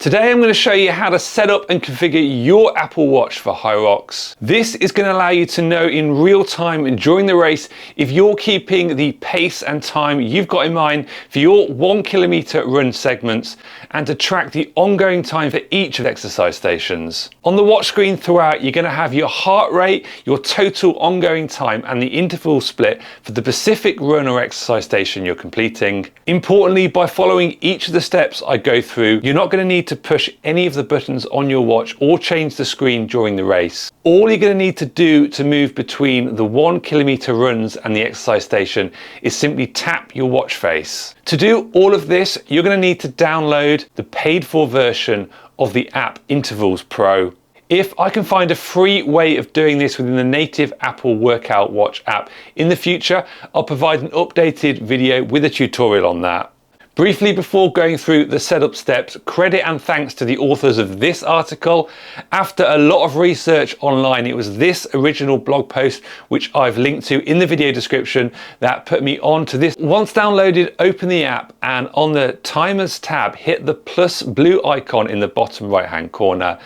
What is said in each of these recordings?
Today I'm going to show you how to set up and configure your Apple Watch for HYROX. This is going to allow you to know in real time and during the race if you're keeping the pace and time you've got in mind for your 1 kilometer run segments, and to track the ongoing time for each of the exercise stations. On the watch screen throughout, you're going to have your heart rate, your total ongoing time, and the interval split for the specific run or exercise station you're completing. Importantly, by following each of the steps I go through, you're not going to need to push any of the buttons on your watch or change the screen during the race. All you're going to need to do to move between the 1 kilometer runs and the exercise station is simply tap your watch face. To do all of this, you're going to need to download the paid for version of the app Intervals Pro. If I can find a free way of doing this within the native Apple Workout Watch app in the future, I'll provide an updated video with a tutorial on that. Briefly before going through the setup steps, credit and thanks to the authors of this article. After a lot of research online, it was this original blog post, which I've linked to in the video description, that put me on to this. Once downloaded, open the app and on the timers tab, hit the plus blue icon in the bottom right hand corner.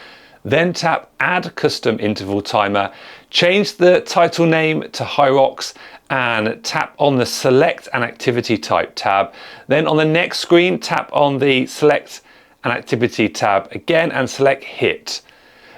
Then tap add custom interval timer, change the title name to HYROX and tap on the select an activity type tab. Then on the next screen, tap on the select an activity tab again and select hit.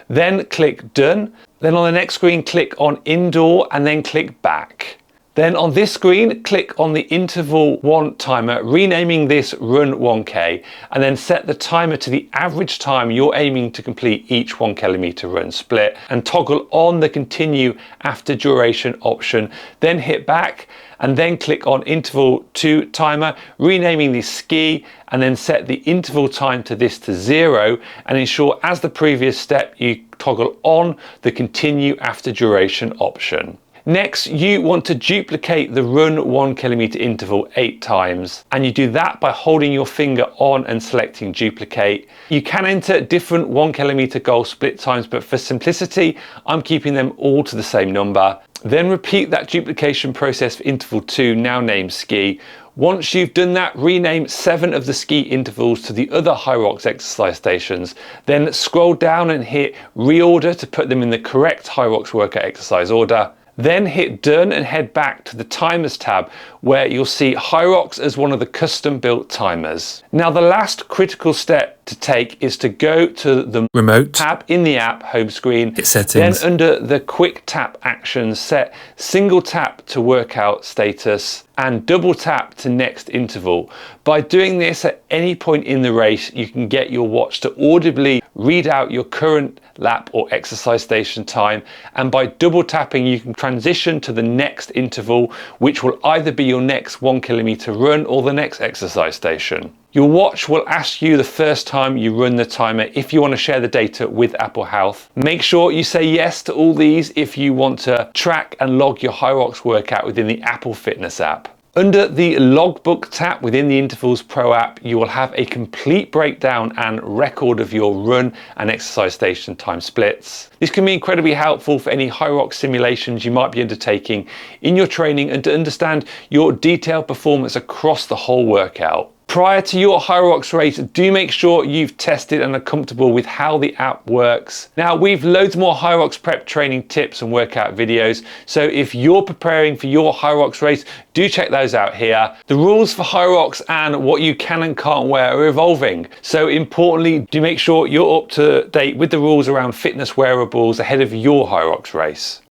Then click done. Then on the next screen, click on indoor and then click back. Then on this screen, click on the interval 1 timer, renaming this run 1K, and then set the timer to the average time you're aiming to complete each 1 kilometer run split, and toggle on the continue after duration option. Then hit back and then click on interval 2 timer, renaming the ski, and then set the interval time to this to 0, and ensure, as the previous step, you toggle on the continue after duration option. Next, you want to duplicate the run 1 kilometer interval 8 times, and you do that by holding your finger on and selecting duplicate. You can enter different 1 kilometer goal split times, but for simplicity, I'm keeping them all to the same number. Then repeat that duplication process for interval 2, now named ski. Once you've done that, rename 7 of the ski intervals to the other HYROX exercise stations. Then scroll down and hit reorder to put them in the correct HYROX workout exercise order. Then hit done and head back to the timers tab, where you'll see HYROX as one of the custom built timers. Now the last critical step to take is to go to the remote tab in the app home screen. Hit settings. Then under the quick tap actions, set single tap to workout status and double tap to next interval. By doing this at any point in the race, you can get your watch to audibly read out your current lap or exercise station time, and by double tapping you can transition to the next interval, which will either be your next 1 kilometer run or the next exercise station. Your watch will ask you the first time you run the timer if you want to share the data with Apple Health. Make sure you say yes to all these if you want to track and log your HYROX workout within the Apple Fitness app. Under the logbook tab within the Intervals Pro app, you will have a complete breakdown and record of your run and exercise station time splits. This can be incredibly helpful for any HYROX simulations you might be undertaking in your training, and to understand your detailed performance across the whole workout. Prior to your HYROX race, do make sure you've tested and are comfortable with how the app works. Now, we've loads more HYROX prep training tips and workout videos, so if you're preparing for your HYROX race, do check those out here. The rules for HYROX and what you can and can't wear are evolving, so importantly, do make sure you're up to date with the rules around fitness wearables ahead of your HYROX race.